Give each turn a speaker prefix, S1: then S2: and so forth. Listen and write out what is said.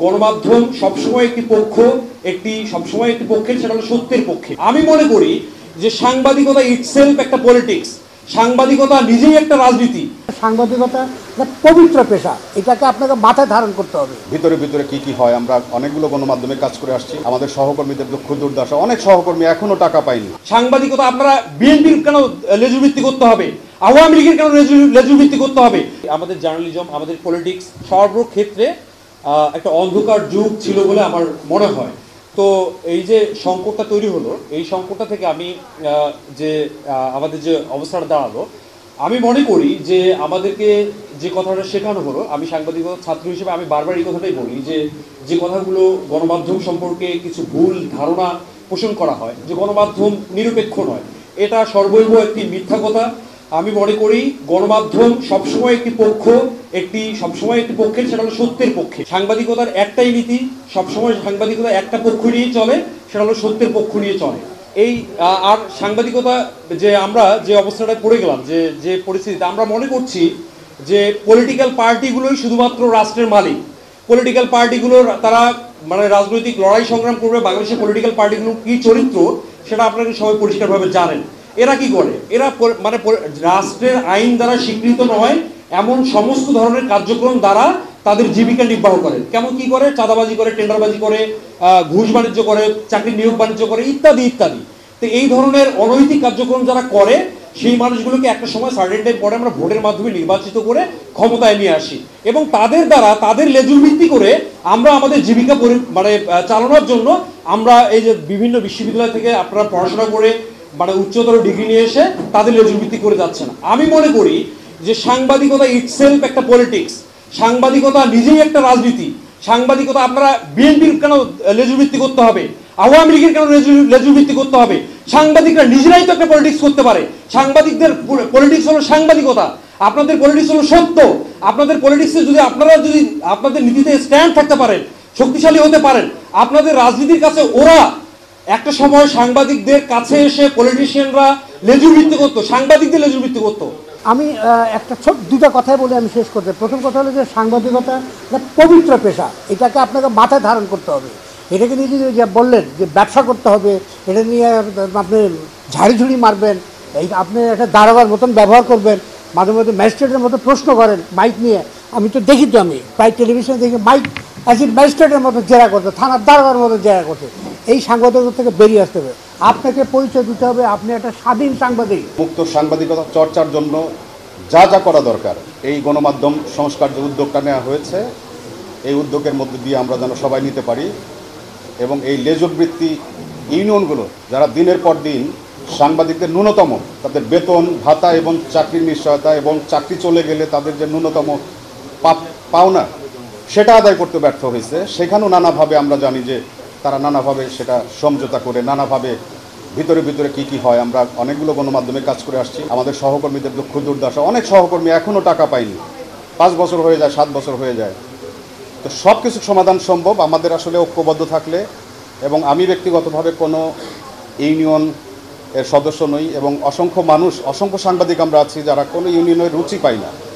S1: গণমাধ্যম সবসময় একটি পক্ষ, সবসময় একটি পক্ষের, সেটা হলো সত্যের পক্ষে। আমি মনে করি যে সাংবাদিকতা ইটসেলফ একটা পলিটিক্স, সাংবাদিকতা নিজেই একটা রাজনীতি।
S2: সাংবাদিকতা একটা পবিত্র পেশা, এটাকে আপনাকে মাথায় ধারণ করতে হবে।
S3: ভিতরে ভিতরে কি হয়, আমরা অনেকগুলো গণমাধ্যমে কাজ করে আসছি। আমাদের সহকর্মীদের দুঃখ দুর্দশা, অনেক সহকর্মী এখনো টাকা পায়নি।
S1: সাংবাদিকতা আপনারা বিএনপির কেন লেজুভিত্তি করতে হবে, আওয়ামী লীগের কেন লেজুভিত্তি করতে হবে? আমাদের জার্নালিজম, আমাদের পলিটিক্স সর্বক্ষেত্রে একটা অন্ধকার যুগ ছিল বলে আমার মনে হয়। তো এই যে সংকটটা তৈরি হলো, এই সংকটটা থেকে আমি আমাদের যে অবস্থাটা দাঁড়ালো, আমি মনে করি যে আমাদেরকে যে কথাটা শেখানো হলো, আমি সাংবাদিকতা ছাত্র হিসেবে আমি বারবার এই কথাটাই বলি যে কথাগুলো গণমাধ্যম সম্পর্কে কিছু ভুল ধারণা পোষণ করা হয়, যে গণমাধ্যম নিরপেক্ষ নয়, এটা সর্বৈব একটি মিথ্যা কথা। আমি মনে করি গণমাধ্যম সবসময় একটি পক্ষের, সেটা হলো সত্যের পক্ষে। সাংবাদিকতার একটাই নীতি, সবসময় সাংবাদিকতা একটা পক্ষ নিয়ে চলে, সেটা হলো সত্যের পক্ষ নিয়ে চলে। আর সাংবাদিকতা যে আমরা যে অবস্থাটায় পড়ে গেলাম, যে পরিস্থিতিতে আমরা মনে করছি যে পলিটিক্যাল পার্টিগুলোই শুধুমাত্র রাষ্ট্রের মালিক। পলিটিক্যাল পার্টিগুলোর তারা মানে রাজনৈতিক লড়াই সংগ্রাম করবে। বাংলাদেশের পলিটিক্যাল পার্টিগুলোর কী চরিত্র সেটা আপনারা সবাই পরিষ্কারভাবে জানেন। এরা কি করে? এরা মানে রাষ্ট্রের আইন দ্বারা স্বীকৃত নয় এমন সমস্ত ধরনের কার্যক্রম দ্বারা তাদের জীবিকা নির্বাহ করে। কেমন কি করে? চাঁদাবাজি করে, টেন্ডারবাজি করে, ঘুষ বাণিজ্য করে, চাকরি নিয়োগ বাণিজ্য করে, ইত্যাদি ইত্যাদি। তো এই ধরনের অনৈতিক কার্যক্রম যারা করে, সেই মানুষগুলোকে একটা সময় সার্টেন টাইম পরে আমরা ভোটের মাধ্যমে নির্বাচিত করে ক্ষমতায় নিয়ে আসি, এবং তাদের দ্বারা তাদের লেজুর ভিত্তি করে আমরা আমাদের জীবিকা চালানোর জন্য আমরা এই যে বিভিন্ন বিশ্ববিদ্যালয় থেকে আপনারা পড়াশোনা করে উচ্চতর ডিগ্রি নিয়ে এসে তাদের লেজুর ভিত্তি করে যাচ্ছেন। আমি মনে করি যে সাংবাদিকতা ইটসেলফ একটা পলিটিক্স, সাংবাদিকতা নিজেই একটা রাজনীতি। সাংবাদিকতা আপনারা বিএনপির কেন লেজুভিত্তি করতে হবে, আওয়ামী লীগের কেন লেজুভিত্তি করতে হবে? সাংবাদিকরা নিজেরাই তো একটা পলিটিক্স করতে পারে। সাংবাদিকদের পলিটিক্স হলো সাংবাদিকতা, আপনাদের পলিটিক্স হলো সত্য। আপনাদের পলিটিক্সে যদি আপনাদের নীতিতে স্ট্যান্ড থাকতে পারেন, শক্তিশালী হতে পারেন, আপনাদের রাজনীতির কাছে ওরা একটা সময় সাংবাদিকদের কাছে এসে পলিটিশিয়ানরা লেজুভিত্তি করতো, সাংবাদিকদের লেজুভিত্তি করতো।
S2: আমি একটা দুটা কথাই বলে আমি শেষ করতে। প্রথম কথা হলো যে সাংবাদিকতা একটা পবিত্র পেশা, এটাকে আপনাকে মাথায় ধারণ করতে হবে। এটাকে নিয়ে যে বললেন যে ব্যবসা করতে হবে, এটা নিয়ে আপনি ঝাড়িঝুড়ি মারবেন, আপনি একটা দারোগার মতন ব্যবহার করবেন, মাঝে মধ্যে ম্যাজিস্ট্রেটের মতো প্রশ্ন করেন মাইক নিয়ে। আমি তো দেখি, আমি প্রায় টেলিভিশনে দেখি মাইক অ্যাজ ম্যাজিস্ট্রেটের মতো জেরা করতে, থানার দারোগার মতো জেরা করতে। এই সাংবাদিকতা থেকে বেরিয়ে আসতে হবে, আপনাকে পরিচয় দিতে হবে আপনি একটা স্বাধীন সাংবাদিক।
S3: মুক্ত সাংবাদিকতা চর্চার জন্য যা যা করা দরকার, এই গণমাধ্যম সংস্কার যে উদ্যোগটা নেওয়া হয়েছে, এই উদ্যোগের মধ্যে দিয়ে আমরা যেন সবাই নিতে পারি, এবং এই লেজুরবৃত্তি ইউনিয়নগুলো যারা দিনের পর দিন সাংবাদিকদের ন্যূনতম তাদের বেতন ভাতা এবং চাকরির নিশ্চয়তা এবং চাকরি চলে গেলে তাদের যে ন্যূনতম পাওনা সেটা আদায় করতে ব্যর্থ হয়েছে, সেখানেও নানাভাবে আমরা জানি যে তারা নানাভাবে সেটা সমঝোতা করে, নানাভাবে ভিতরে ভিতরে কি হয়, আমরা অনেকগুলো গণমাধ্যমে কাজ করে আসছি। আমাদের সহকর্মীদের দুঃখ দুর্দশা, অনেক সহকর্মী এখনও টাকা পায়নি, 5 বছর হয়ে যায়, 7 বছর হয়ে যায়। তো সব কিছুর সমাধান সম্ভব আমাদের আসলে ঐক্যবদ্ধ থাকলে, এবং আমি ব্যক্তিগতভাবে কোনো ইউনিয়ন এর সদস্য নই, এবং অসংখ্য সাংবাদিক আমরা আছি যারা কোনো ইউনিয়নের রুচি পাই না।